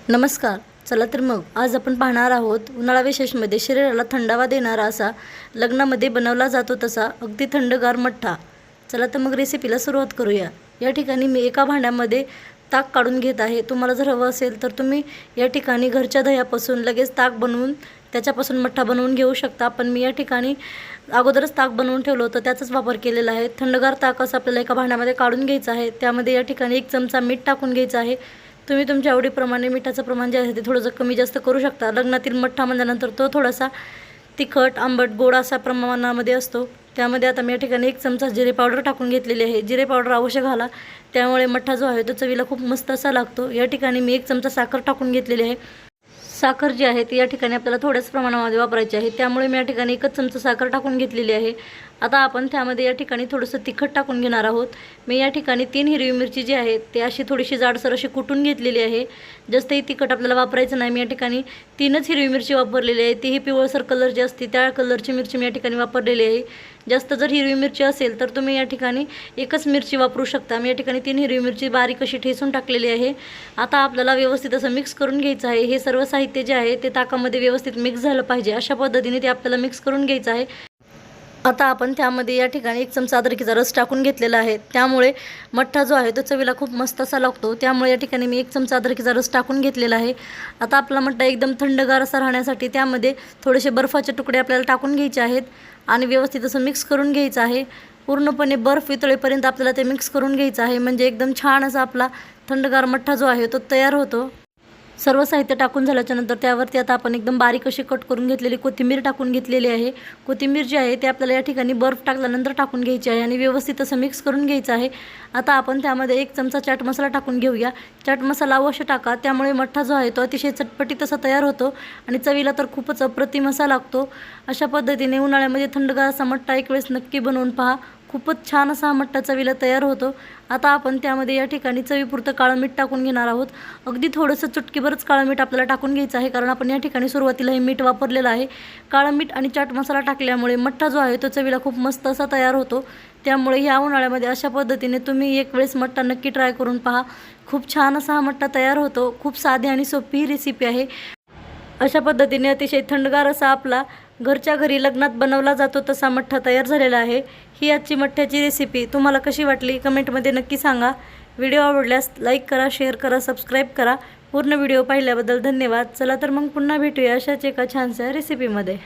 नमस्कार. चला तर मग आज आपण पाहणार आहोत उन्हाळा विशेषमध्ये शरीराला थंडावा देणारा असा लग्नामध्ये बनवला जातो तसा अगदी थंडगार मठ्ठा. चला तर मग रेसिपीला सुरुवात करूया. या ठिकाणी मी एका भांड्यामध्ये ताक काढून घेत आहे. तुम्हाला जर हवं असेल तर तुम्ही या ठिकाणी घरच्या दह्यापासून लगेच ताक बनवून त्याच्यापासून मठ्ठा बनवून घेऊ शकता. पण मी या ठिकाणी अगोदरच ताक बनवून ठेवलं होतं, त्याचाच वापर केलेला आहे. थंडगार ताक असं आपल्याला एका भांड्यामध्ये काढून घ्यायचं आहे. त्यामध्ये या ठिकाणी 1 चमचा मीठ टाकून घ्यायचं आहे. तुम्ही तुमच्या आवडीप्रमाणे मिठाचं प्रमाण जे आहे ते थोडंसं कमी जास्त करू शकता. लग्नातील मठ्ठा म्हणल्यानंतर तो थोडासा तिखट, आंबट, गोड असा प्रमाणामध्ये असतो. त्यामध्ये आता मी या ठिकाणी 1 चमचा जिरे पावडर टाकून घेतलेली आहे. जिरे पावडर अवश्य घाला, त्यामुळे मठ्ठा जो आहे तो चवीला खूप मस्त असा लागतो. या ठिकाणी मी 1 चमचा साखर टाकून घेतलेली आहे. साखर जी आहे ती या ठिकाणी आपल्याला थोड्याच प्रमाणामध्ये वापरायची आहे, त्यामुळे मी या ठिकाणी 1 चमचा साखर टाकून घेतलेली आहे. आता आपण त्यामध्ये या ठिकाणी थोडंसं तिखट टाकून घेणार आहोत. मी या ठिकाणी 3 हिरवी मिरची जी आहे ते अशी थोडीशी जाडसर अशी कुटून घेतलेली आहे. जास्तही तिखट आपल्याला वापरायचं नाही. मी या ठिकाणी 3च हिरवी मिरची वापरलेली आहे. तीही पिवळसर कलर जी असते त्या कलरची मिरची मी या ठिकाणी वापरलेली आहे. जास्त जर हिरवी मिरची असेल तर तुम्ही या ठिकाणी 1च मिरची वापरू शकता. मी या ठिकाणी 3 हिरवी मिरची बारीक अशी ठेचून टाकलेली आहे. आता आपल्याला व्यवस्थित असं मिक्स करून घ्यायचं आहे. हे सर्व साहित्य जे आहे ते ताकामध्ये व्यवस्थित मिक्स झालं पाहिजे, अशा पद्धतीने ते आपल्याला मिक्स करून घ्यायचं आहे. आता आपण त्यामध्ये या ठिकाणी 1 चमचा अद्रकीचा रस टाकून घेतलेला आहे, त्यामुळे मठ्ठा जो आहे तो चवीला खूप मस्त असा लागतो. त्यामुळे या ठिकाणी मी 1 चमचा अद्रकीचा रस टाकून घेतलेला आहे. आता आपला मठ्ठा एकदम थंडगार असा राहण्यासाठी त्यामध्ये थोडेसे बर्फाचे तुकडे आपल्याला टाकून घ्यायचे आहेत आणि व्यवस्थित असं मिक्स करून घ्यायचं आहे. पूर्णपणे बर्फ वितळेपर्यंत आपल्याला ते मिक्स करून घ्यायचं आहे, म्हणजे एकदम छान असा आपला थंडगार मठ्ठा जो आहे तो तयार होतो. सर्व साहित्य टाकून झाल्याच्यानंतर त्यावरती आता आपण एकदम बारीक अशी कट करून घेतलेली कोथिंबीर टाकून घेतलेली आहे. कोथिंबीर जी आहे ते आपल्याला या ठिकाणी बर्फ टाकल्यानंतर टाकून घ्यायची आहे आणि व्यवस्थित असं मिक्स करून घ्यायचं आहे. आता आपण त्यामध्ये 1 चमचा चाट मसाला टाकून घेऊया. चाट मसाला अवश्य टाका, त्यामुळे मठ्ठा जो आहे तो अतिशय चटपटीत असा तयार होतो आणि चवीला तर खूपच अप्रतिम असा लागतो. अशा पद्धतीने उन्हाळ्यामध्ये थंडगार असा मठ्ठा एक वेळेस नक्की बनवून पहा. खूपच छान असा मठ्ठा चवीला तयार होतो. आता आपण त्यामध्ये या ठिकाणी चवीपुरतं काळं मीठ टाकून घेणार आहोत. अगदी थोडंसं चुटकीभरच काळं मीठ आपल्याला टाकून घ्यायचं आहे, कारण आपण या ठिकाणी सुरुवातीला हे मीठ वापरलेलं आहे. काळं मीठ आणि चाट मसाला टाकल्यामुळे मठ्ठा जो आहे तो चवीला खूप मस्त असा तयार होतो. त्यामुळे ह्या उन्हाळ्यामध्ये अशा पद्धतीने तुम्ही एक वेळेस मठ्ठा नक्की ट्राय करून पहा. खूप छान असा हा मठ्ठा तयार होतो. खूप साधी आणि सोपी ही रेसिपी आहे. अशा पद्धतीने अतिशय थंडगार असा आपला घरच्या घरी लग्नात बनवला जातो तसा मठ्ठा तयार झालेला आहे. ही आजची मठ्ठ्याची रेसिपी तुम्हाला कशी वाटली कमेंटमध्ये नक्की सांगा. व्हिडिओ आवडल्यास लाईक करा, शेअर करा, सबस्क्राईब करा. पूर्ण व्हिडिओ पाहिल्याबद्दल धन्यवाद. चला तर मग पुन्हा भेटूया अशाच एका छानशा रेसिपीमध्ये.